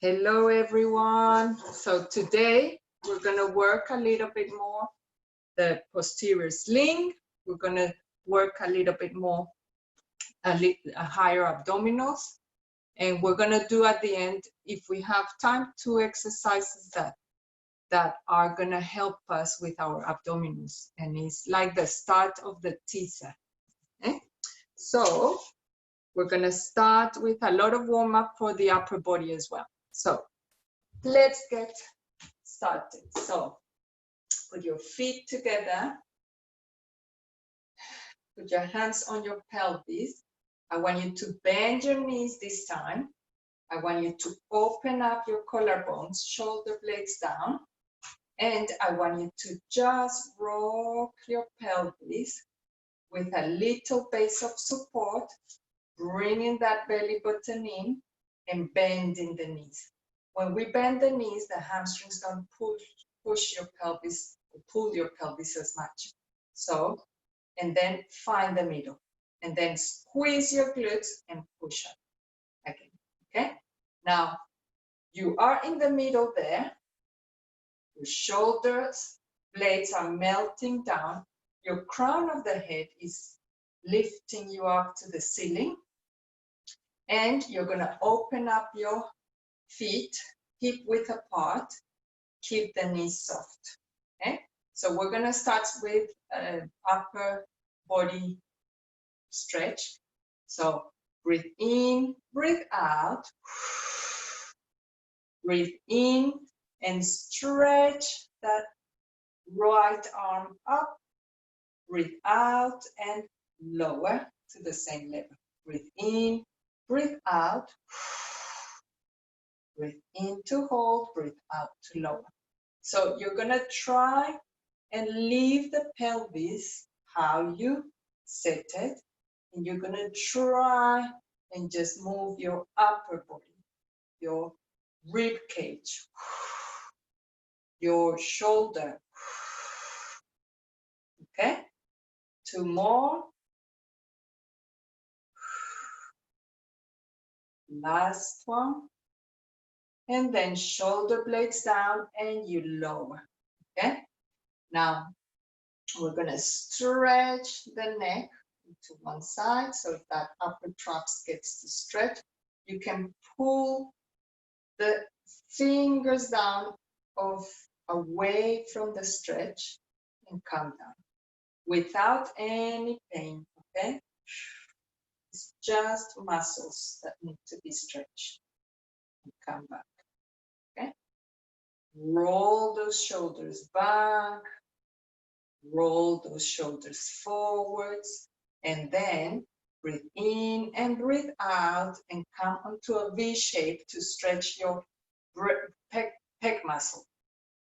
Hello, everyone. So today we're going to work a little bit more the posterior sling. We're going to work a little bit more a higher abdominals. And we're going to do at the end, if we have time, 2 exercises that are going to help us with our abdominals. And it's like the start of the teaser. Okay? So we're going to start with a lot of warm-up for the upper body as well. So let's get started. So put your feet together. Put your hands on your pelvis. I want you to bend your knees this time. I want you to open up your collarbones, shoulder blades down. And I want you to just rock your pelvis with a little base of support, bringing that belly button in and bending the knees. When we bend the knees, the hamstrings don't push your pelvis, pull your pelvis as much. So, and then find the middle. And then squeeze your glutes and push up again, okay? Now, you are in the middle there. Your shoulders, blades are melting down. Your crown of the head is lifting you up to the ceiling. And you're gonna open up your feet, hip width apart, keep the knees soft, okay? So we're gonna start with upper body stretch. So breathe in, breathe out. Breathe in and stretch that right arm up. Breathe out and lower to the same level. Breathe in, breathe out. Breathe in to hold, breathe out to lower. So you're gonna try and leave the pelvis how you set it. And you're gonna try and just move your upper body, your rib cage, your shoulder. Okay? 2 more. Last one. And then shoulder blades down and you lower. Okay? Now, we're gonna stretch the neck to one side so that upper traps gets to stretch. You can pull the fingers down away from the stretch and come down without any pain, okay? It's just muscles that need to be stretched. And come back, okay? Roll those shoulders back, roll those shoulders forwards, and then breathe in and breathe out and come onto a V shape to stretch your pec muscle.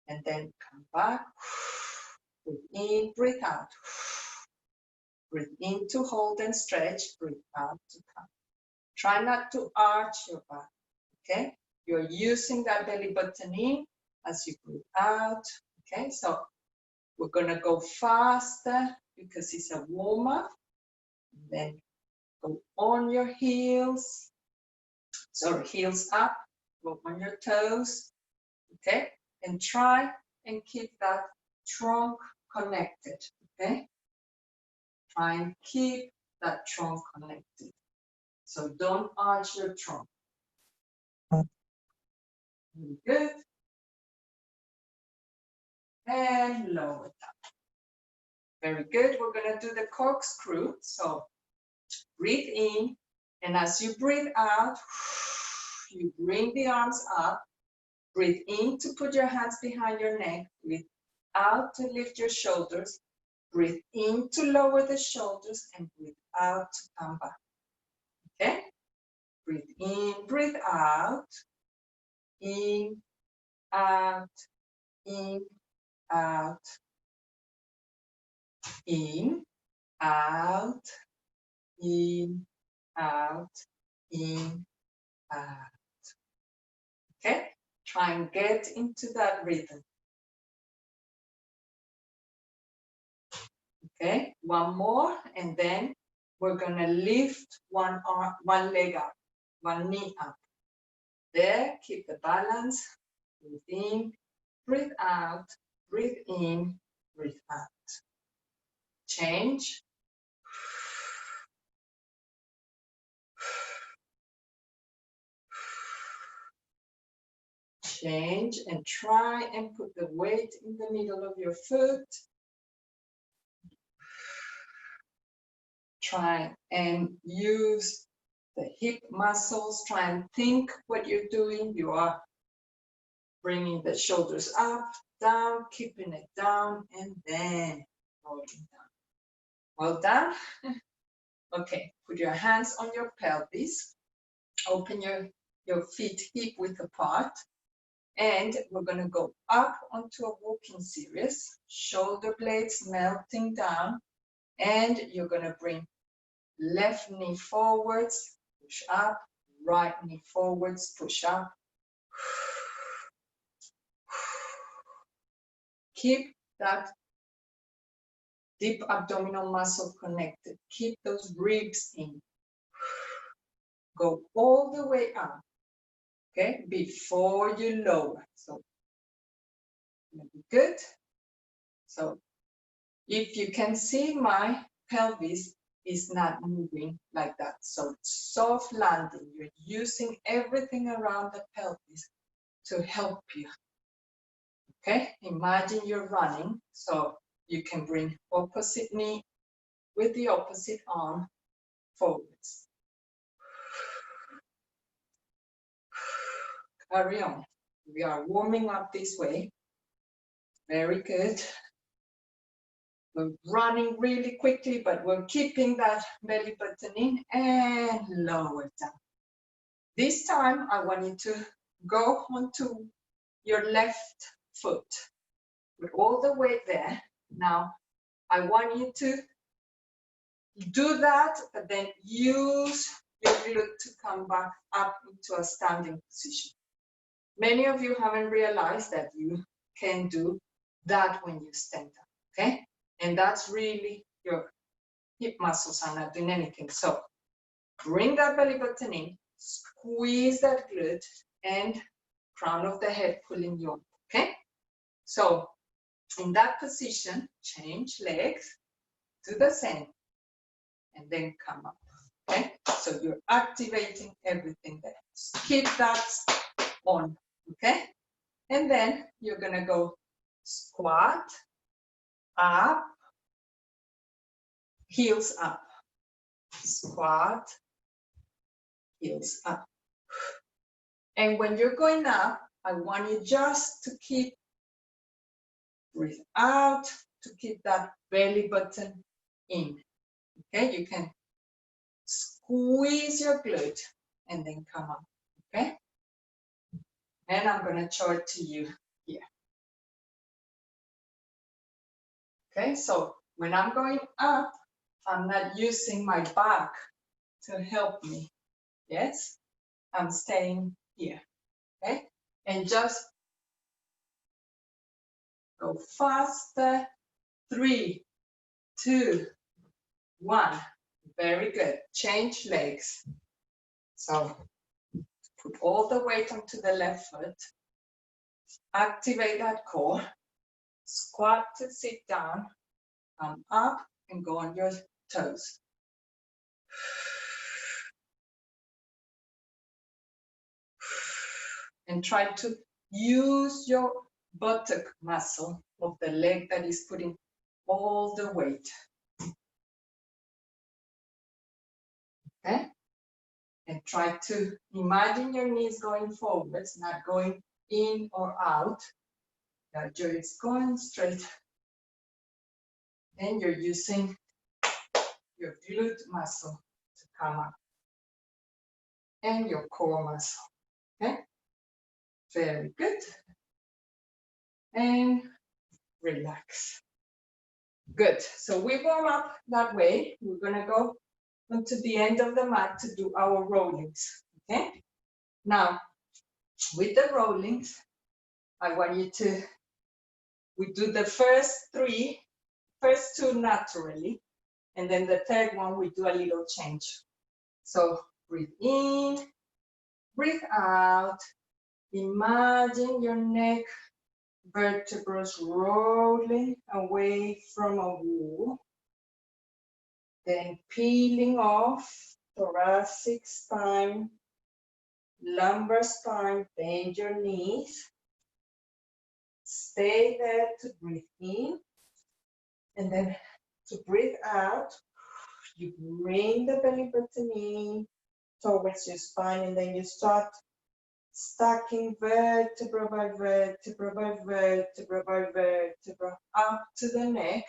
And then come back, breathe in, breathe out. Breathe in to hold and stretch, breathe out to come. Try not to arch your back, okay? You're using that belly button in as you breathe out, okay? So we're gonna go faster because it's a warm up. Then go on your heels, sorry, heels up, go on your toes, okay? And try and keep that trunk connected, okay? Try and keep that trunk connected. So don't arch your trunk. Very good. And lower down. Very good. We're gonna do the corkscrew. So breathe in, and as you breathe out, you bring the arms up. Breathe in to put your hands behind your neck. Breathe out to lift your shoulders. Breathe in to lower the shoulders and breathe out to come back. Okay? Breathe in, breathe out. In, out, in, out. In, out, in, out, in, out. Okay? Try and get into that rhythm. Okay, one more, and then we're gonna lift one leg up, one knee up. There, keep the balance. Breathe in, breathe out, breathe in, breathe out. Change. Change and try and put the weight in the middle of your foot. Try and use the hip muscles. Try and think what you're doing. You are bringing the shoulders up, down, keeping it down, and then rolling down. Well done. Okay, put your hands on your pelvis. Open your feet hip width apart. And we're going to go up onto a walking series. Shoulder blades melting down. And you're going to bring left knee forwards, push up, right knee forwards, push up. Keep that deep abdominal muscle connected. Keep those ribs in. Go all the way up, okay, before you lower. So, good. So, if you can see, my pelvis is not moving like that. So it's soft landing. You're using everything around the pelvis to help you. Okay, imagine you're running. So you can bring opposite knee with the opposite arm forwards. Carry on. We are warming up this way. Very good. We're running really quickly, but we're keeping that belly button in and lower down. This time, I want you to go onto your left foot. Put all the weight there. Now, I want you to do that, but then use your glute to come back up into a standing position. Many of you haven't realized that you can do that when you stand up, okay? And that's really your hip muscles are not doing anything. So bring that belly button in, squeeze that glute, and crown of the head pulling you up, okay? So in that position, change legs, do the same, and then come up, okay? So you're activating everything there. Just keep that on, okay? And then you're gonna go squat, up, heels up, squat, heels up. And when you're going up, I want you just to keep, breathe out, to keep that belly button in. Okay, you can squeeze your glute and then come up, okay? And I'm gonna chart to you here. Okay, so when I'm going up, I'm not using my back to help me, yes? I'm staying here, okay? And just go faster. 3, 2, 1. Very good. Change legs. So put all the weight onto the left foot. Activate that core. Squat to sit down. Come up and go on your toes. And try to use your buttock muscle of the leg that is putting all the weight. Okay? And try to imagine your knees going forwards, not going in or out. That it's going straight. And you're using your glute muscle to come up. And your core muscle. Okay? Very good. And relax. Good. So we warm up that way. We're going to go onto the end of the mat to do our rollings. Okay? Now, with the rollings, I want you to, we do the first two naturally, and then the third one we do a little change. So breathe in breathe out. Imagine your neck vertebrae rolling away from a wall, then peeling off thoracic spine, lumbar spine, bend your knees. Stay there to breathe in, and then to breathe out, you bring the belly button in towards your spine, and then you start stacking vertebra by vertebra by vertebra by vertebra up to the neck,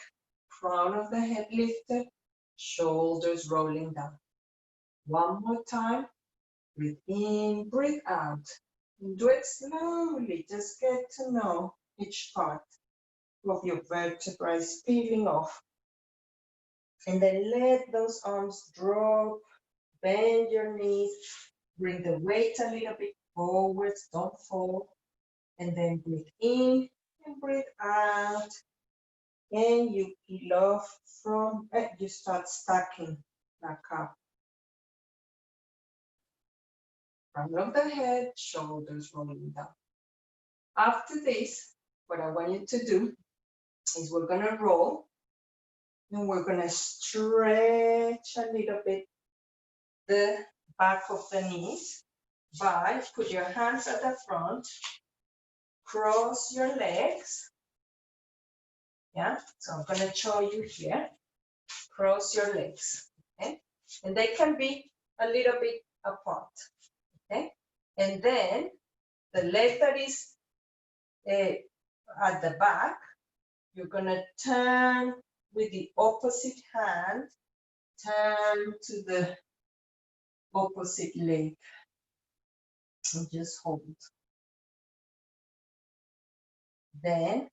crown of the head lifted, shoulders rolling down. One more time. Breathe in, breathe out. And do it slowly. Just get to know each part of your vertebrae is peeling off. And then let those arms drop, bend your knees, bring the weight a little bit forwards, don't fall. And then breathe in and breathe out. And you peel off from, you start stacking back up. Front of the head, shoulders rolling down. After this, what I want you to do is we're gonna roll and we're gonna stretch a little bit the back of the knees by put your hands at the front, cross your legs. Yeah, so I'm gonna show you here. Cross your legs, okay? And they can be a little bit apart, okay? And then the leg that is at the back, you're gonna turn with the opposite hand, turn to the opposite leg and just hold. Then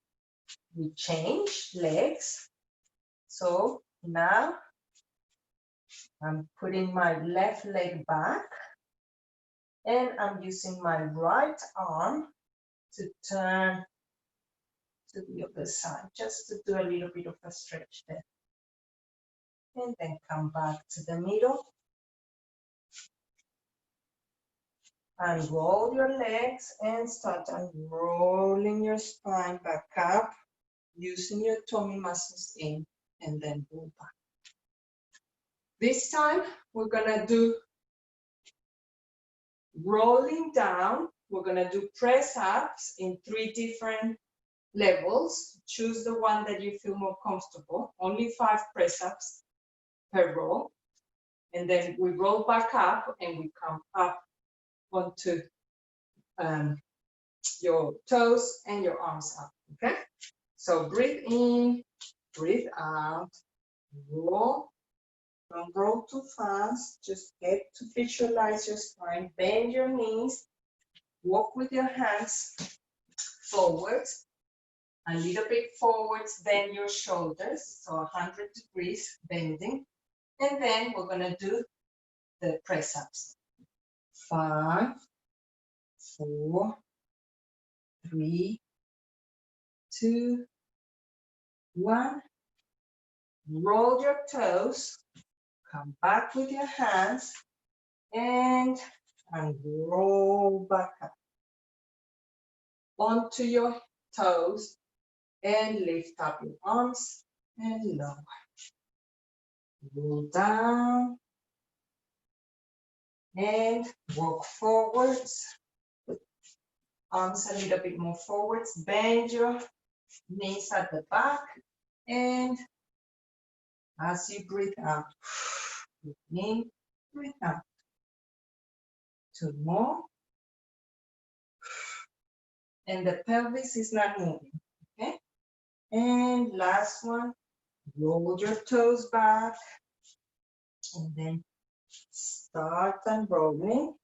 we change legs. So now I'm putting my left leg back and I'm using my right arm to turn to the other side, just to do a little bit of a stretch there. And then come back to the middle. Unroll your legs and start unrolling your spine back up, using your tummy muscles in, and then pull back. This time, we're gonna do rolling down. We're gonna do press ups in 3 different levels. Choose the one that you feel more comfortable. Only 5 press ups per roll. And then we roll back up and we come up onto your toes and your arms up, okay? So breathe in, breathe out, roll. Don't roll too fast, just get to visualize your spine, bend your knees, walk with your hands forwards, a little bit forwards, bend your shoulders, so 100 degrees bending. And then we're gonna do the press ups. 5, 4, 3, 2, 1. Roll your toes, come back with your hands, and roll back up. Onto your toes, and lift up your arms, and lower. Roll down, and walk forwards. Arms a little bit more forwards, bend your knees at the back, and as you breathe out, breathe in, breathe out. 2 more. And the pelvis is not moving, okay? And last one, roll your toes back, and then start unrolling.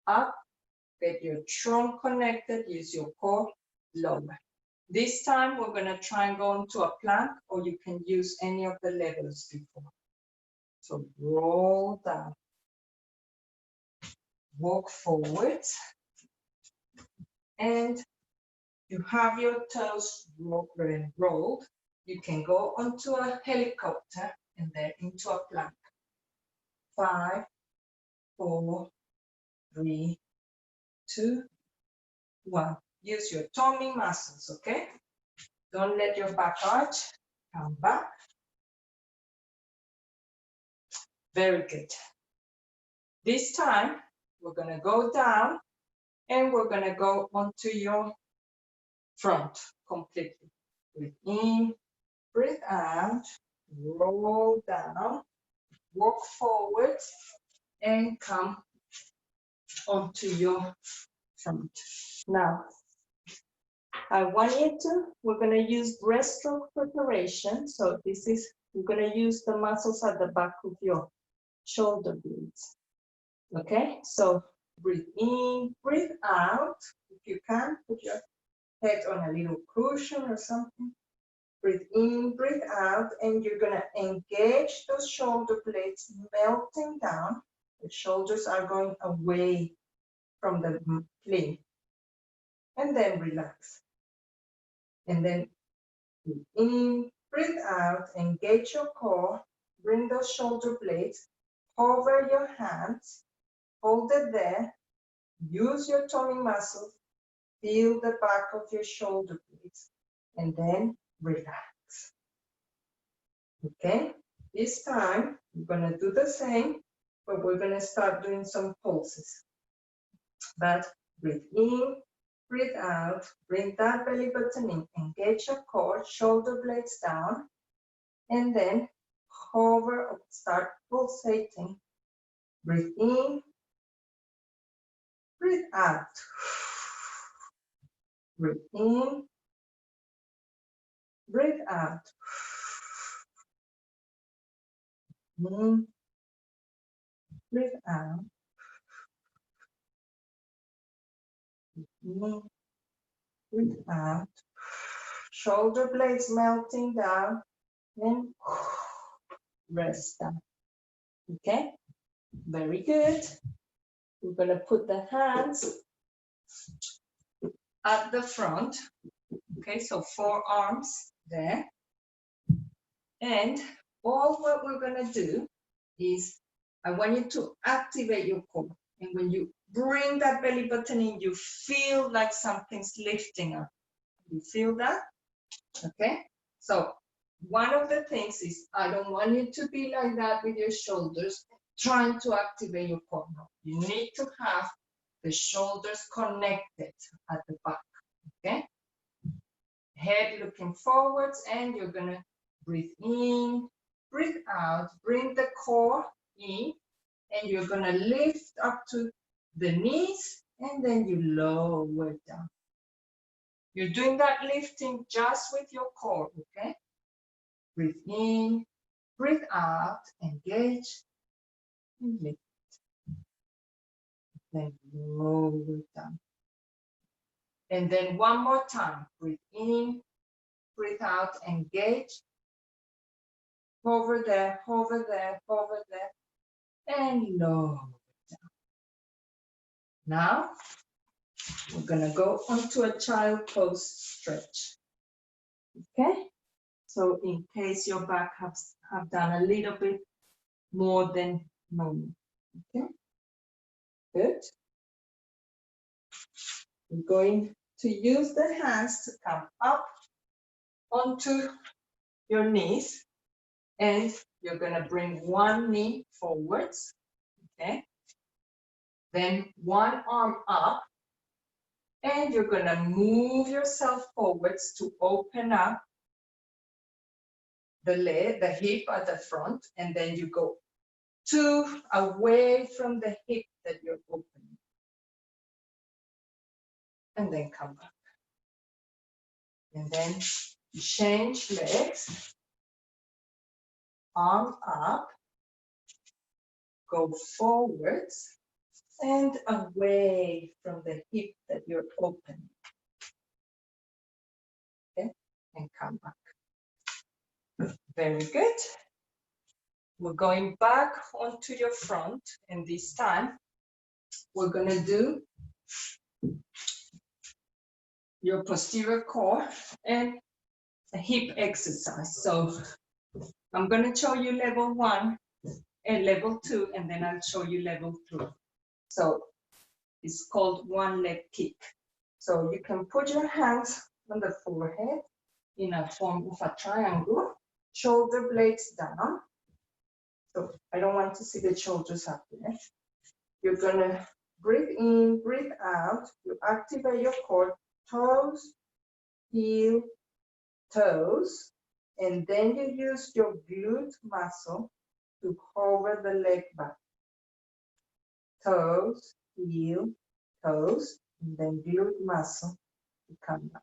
Up, get your trunk connected, use your core, lower. This time we're gonna try and go into a plank, or you can use any of the levels before. So roll down, walk forwards, and you have your toes rolled. You can go onto a helicopter and then into a plank. 5, 4, 3, 2, 1. Use your tummy muscles, okay? Don't let your back arch. Come back. Very good. This time, we're going to go down and we're going to go onto your front completely. Breathe in, breathe out, roll down, walk forward, and come onto your front. Now, we're going to use breaststroke preparation. So this is, we're going to use the muscles at the back of your shoulder blades. Okay, so breathe in, breathe out. If you can, put your head on a little cushion or something. Breathe in, breathe out, and you're going to engage those shoulder blades, melting down. The shoulders are going away from the plane. And then relax. And then breathe in, breathe out, engage your core, bring those shoulder blades, hover your hands, hold it there, use your tummy muscles, feel the back of your shoulder blades, and then relax. Okay, this time we're going to do the same, but we're going to start doing some pulses. But breathe in, breathe out, bring that belly button in, engage your core, shoulder blades down, and then hover or start pulsating. Breathe in, breathe out. Breathe in, breathe out. In, breathe out. In, breathe out. Shoulder blades melting down and rest down. Okay, very good. We're going to put the hands at the front. Okay, so forearms there. And all what we're going to do is I want you to activate your core. And when you bring that belly button in, you feel like something's lifting up. You feel that? Okay, so one of the things is I don't want you to be like that with your shoulders trying to activate your core. You need to have the shoulders connected at the back. Okay, head looking forwards, and you're gonna breathe in, breathe out, bring the core in, and you're gonna lift up to the knees, and then you lower down. You're doing that lifting just with your core, okay? Breathe in, breathe out, engage, and lift. Then lower down. And then one more time. Breathe in, breathe out, engage. Hover there, hover there, hover there, and lower down. Now, we're gonna go onto a child pose stretch. Okay? So in case your back have done a little bit more than normal. Okay? Good. We're going to use the hands to come up onto your knees, and you're going to bring one knee forwards, okay? Then one arm up, and you're going to move yourself forwards to open up the leg, the hip at the front, and then you go away from the hip that you're opening. And then come back. And then change legs, arm up, go forwards and away from the hip that you're opening. Okay, and come back. Very good. We're going back onto your front, and this time we're going to do your posterior core and a hip exercise. So I'm going to show you level 1, level 2, and then I'll show you level 3. So it's called one leg kick. So you can put your hands on the forehead in a form of a triangle, shoulder blades down. So I don't want to see the shoulders up there. You're gonna breathe in, breathe out. You activate your core, toes, heel, toes, and then you use your glute muscle to hover the leg back. Toes, heel, toes, and then glute muscle to come back.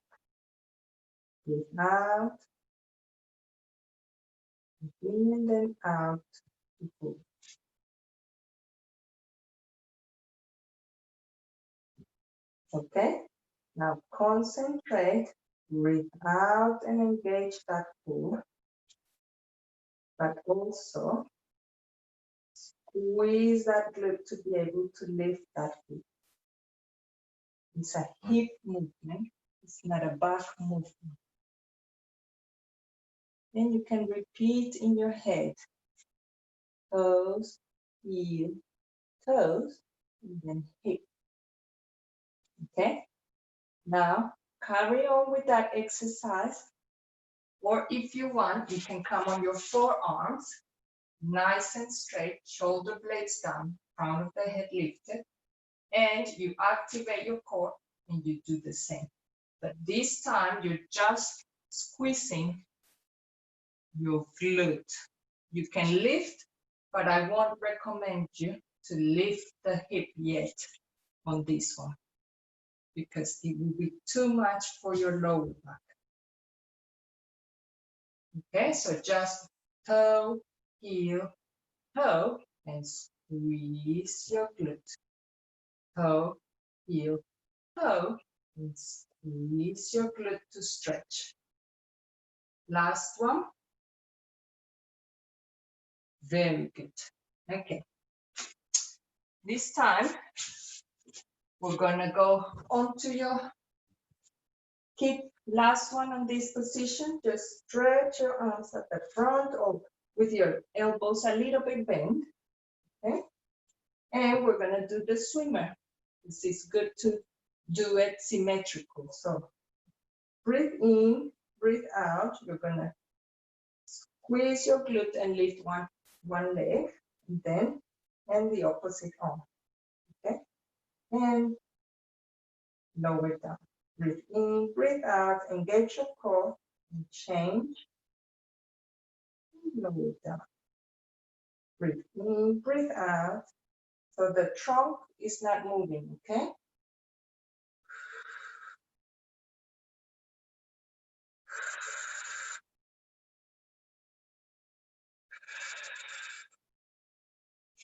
Breathe out, in and then out to pull. Okay, now concentrate, breathe out and engage that pull, but also squeeze that glute to be able to lift that hip. It's a hip movement, it's not a back movement. Then you can repeat in your head, toes, heel, toes, and then hip. Okay, now carry on with that exercise, or if you want, you can come on your forearms, nice and straight, shoulder blades down, crown of the head lifted, and you activate your core and you do the same. But this time you're just squeezing your glute. You can lift, but I won't recommend you to lift the hip yet on this one, because it will be too much for your lower back. Okay, so just toe, heel, toe, and squeeze your glute. Toe, heel, toe, and squeeze your glute to stretch. Last one. Very good. Okay. This time, we're gonna go onto your keep last one on this position. Just stretch your arms at the front or with your elbows a little bit bent. Okay. And we're gonna do the swimmer. This is good to do it symmetrical. So breathe in, breathe out. You're gonna squeeze your glute and lift one leg, and the opposite arm. Okay, and lower down. Breathe in, breathe out, engage your core, and change. Lower down. Breathe in, breathe out. So the trunk is not moving, okay?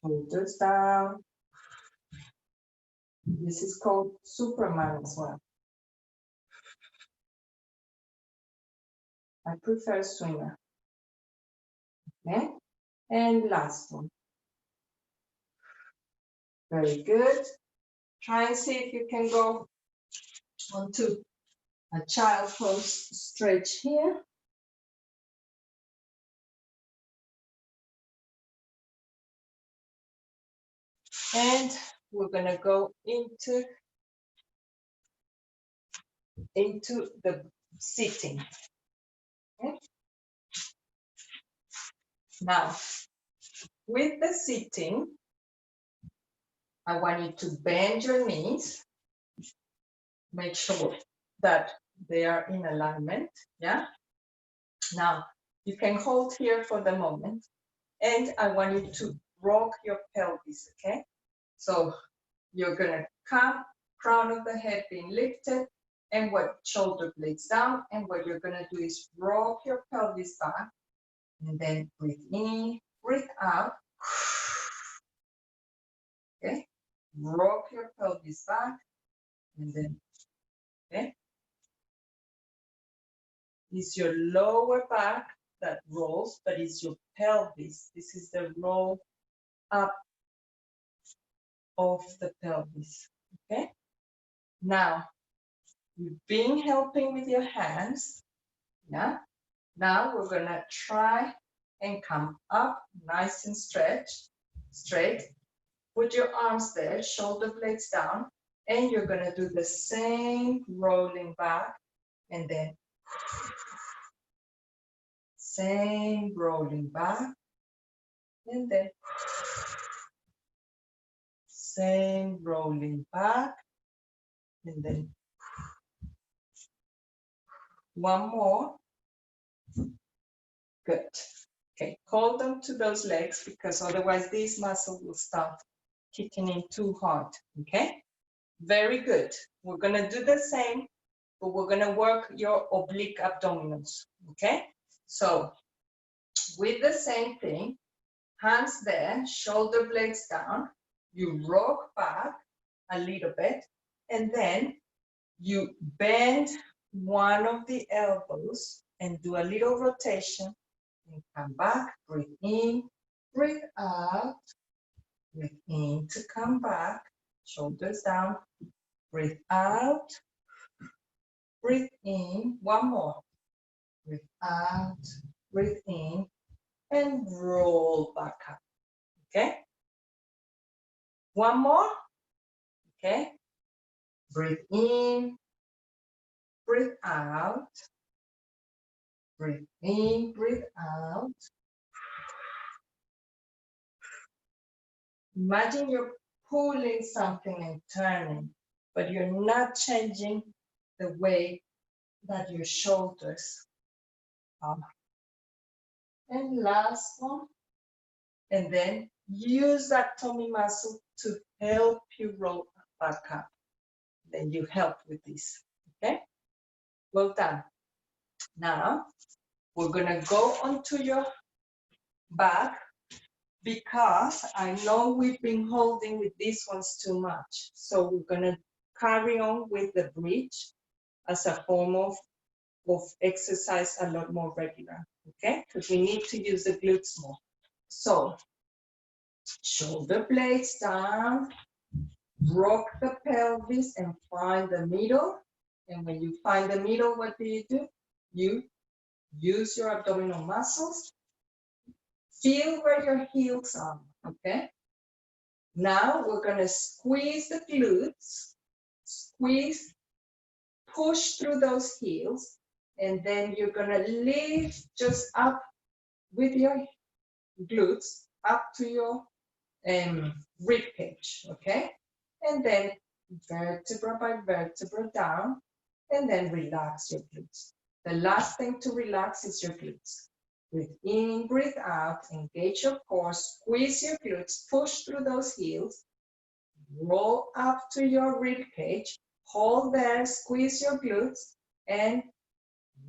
Shoulders down. This is called Superman as well. I prefer swimmer. Okay, and last one. Very good. Try and see if you can go onto a child pose stretch here. And we're gonna go into the sitting. Okay. Now, with the sitting, I want you to bend your knees. Make sure that they are in alignment, yeah? Now, you can hold here for the moment, and I want you to rock your pelvis, okay? So you're gonna come, crown of the head being lifted, and what shoulder blades down, and what you're gonna do is rock your pelvis back, and then breathe in, breathe out. Okay, rock your pelvis back, and then, okay. It's your lower back that rolls, but it's your pelvis. This is the roll up of the pelvis, okay? Now, you've been helping with your hands, yeah? Now we're gonna try and come up, nice and straight. Put your arms there, shoulder blades down, and you're gonna do the same rolling back, and then same rolling back, and then same rolling back, and then one more. Good. Okay, hold on to those legs because otherwise this muscle will start kicking in too hard, okay? Very good. We're gonna do the same, but we're gonna work your oblique abdominals, okay? So with the same thing, hands there, shoulder blades down, you rock back a little bit, and then you bend one of the elbows and do a little rotation and come back, breathe in, breathe out, breathe in to come back, shoulders down, breathe out, breathe in, one more, breathe out, breathe in, and roll back up, okay? One more, okay? Breathe in, breathe out, breathe in, breathe out. Imagine you're pulling something and turning, but you're not changing the way that your shoulders are. And last one. And then use that tummy muscle to help you roll back up. Then you help with this, okay? Well done. Now, we're gonna go onto your back because I know we've been holding with these ones too much. So we're gonna carry on with the bridge as a form of exercise a lot more regular, okay? Because we need to use the glutes more. So, shoulder blades down, rock the pelvis and find the middle. And when you find the middle, what do? You use your abdominal muscles. Feel where your heels are, okay? Now we're gonna squeeze the glutes, squeeze, push through those heels, and then you're gonna lift just up with your glutes up to your rib cage, okay? And then vertebra by vertebra down, and then relax your glutes. The last thing to relax is your glutes. Breathe in, breathe out, engage your core, squeeze your glutes, push through those heels, roll up to your rib cage, hold there, squeeze your glutes, and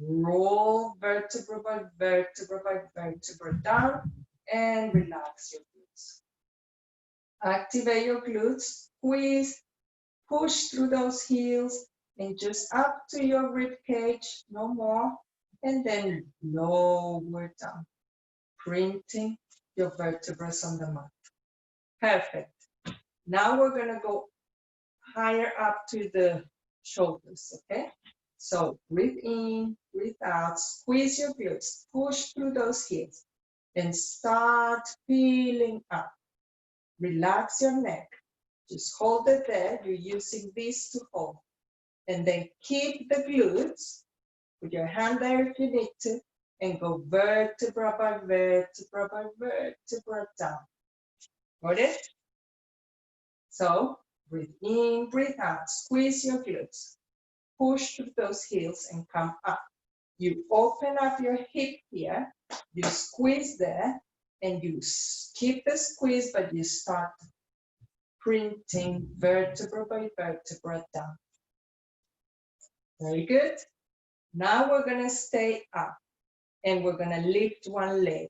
roll vertebra by vertebra by vertebra down, and relax your glutes. Activate your glutes, squeeze, push through those heels, and just up to your rib cage, no more, and then lower down, printing your vertebrae on the mat. Perfect. Now we're gonna go higher up to the shoulders, okay? So breathe in, breathe out, squeeze your glutes, push through those heels, and start feeling up. Relax your neck. Just hold it there. You're using this to hold. And then keep the glutes. Put your hand there if you need to. And go vertebra by vertebra by vertebra down. Got it? So breathe in, breathe out. Squeeze your glutes. Push through those heels and come up. You open up your hip here. You squeeze there. And you keep the squeeze, but you start printing vertebra by vertebra down. Very good. Now we're gonna stay up and we're gonna lift one leg,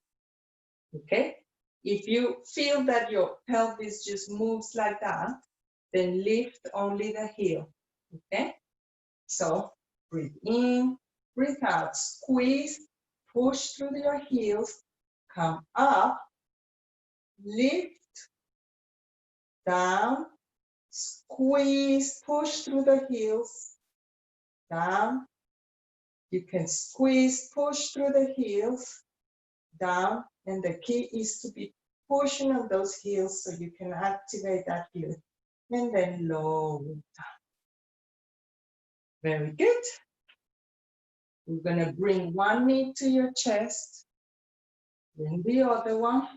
okay? If you feel that your pelvis just moves like that, then lift only the heel, okay? So breathe in, breathe out, squeeze, push through your heels, come up, lift, down, squeeze, push through the heels, down. You can squeeze, push through the heels, down, And the key is to be pushing on those heels so you can activate that heel. And then lower down. Very good. We're gonna bring one knee to your chest, then the other one.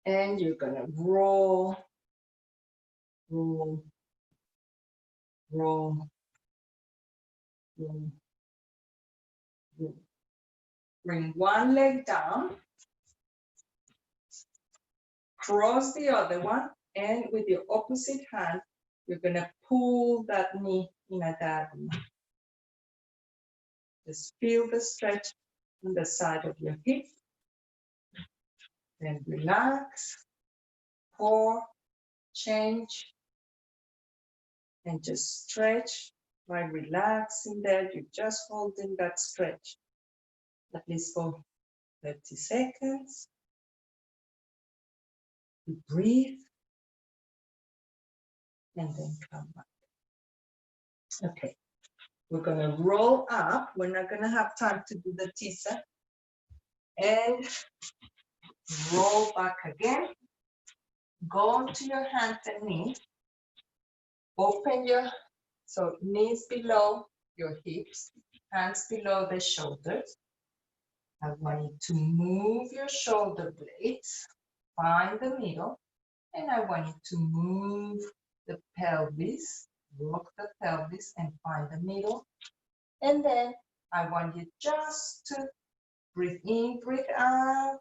And you're gonna roll, roll, roll, roll, roll. Bring one leg down, cross the other one, and with your opposite hand, you're gonna pull that knee in a diagonal. Just feel the stretch on the side of your hip. Then relax, pour, change, and just stretch. By relaxing there, you're just holding that stretch, at least for 30 seconds. You breathe, and then come back. Okay, we're gonna roll up. We're not gonna have time to do the teaser. And roll back again. Go onto your hands and knees. Open your, so knees below your hips, hands below the shoulders. I want you to move your shoulder blades, find the middle, and I want you to move the pelvis, rock the pelvis and find the middle. And then I want you just to breathe in, breathe out.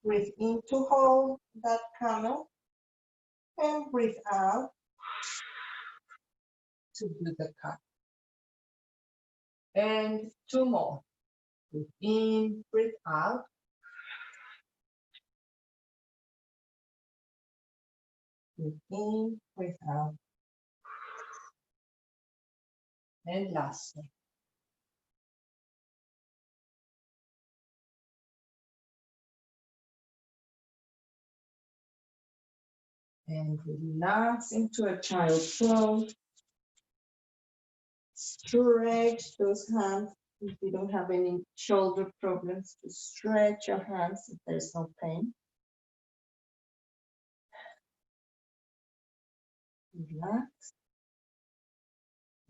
Breathe in to hold that camel, and breathe out to do the cut. And two more. Breathe in, breathe out. Breathe in, breathe out. And lastly. And relax into a child pose. Stretch those hands. If you don't have any shoulder problems, just stretch your hands if there's no pain. Relax.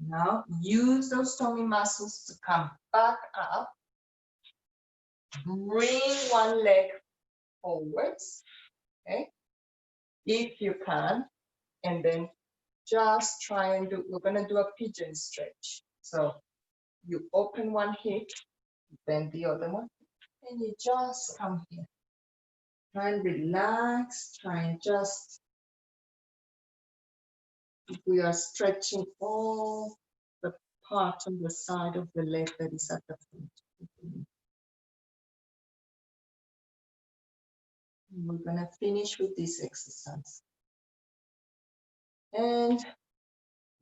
Now use those tummy muscles to come back up. Bring one leg forwards, okay, if you can, and then just try and do, we're gonna do a pigeon stretch. So you open one hip, then the other one, and you just come here. Try and relax, try and just, we are stretching all the part on the side of the leg that is at the front. And we're gonna finish with this exercise. And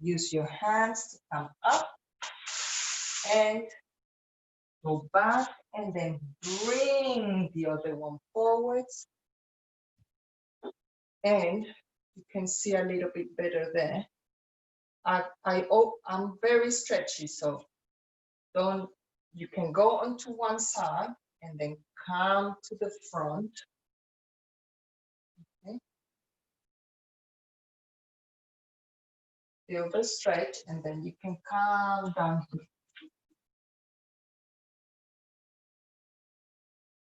use your hands to come up and go back, and then bring the other one forwards. And you can see a little bit better there. I'm very stretchy, so you can go onto one side and then come to the front. Okay. Feel the stretch, and then you can come down here.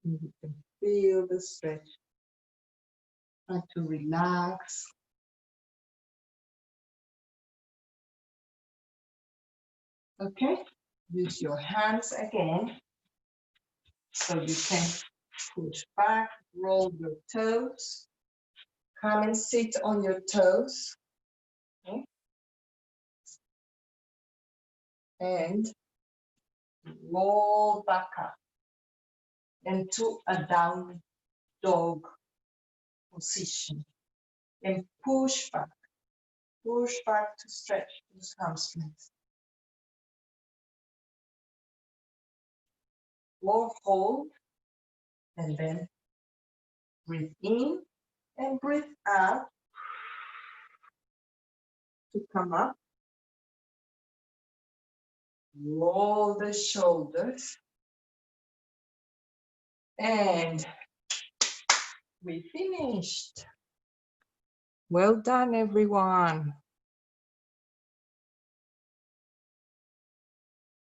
And you can feel the stretch. Try to relax. Okay, use your hands again so you can push back, roll your toes, come and sit on your toes. Okay. And roll back up into a down dog position, and push back to stretch those hamstrings. Or hold, and then breathe in and breathe out to come up. Roll the shoulders, And we finished. Well done, everyone.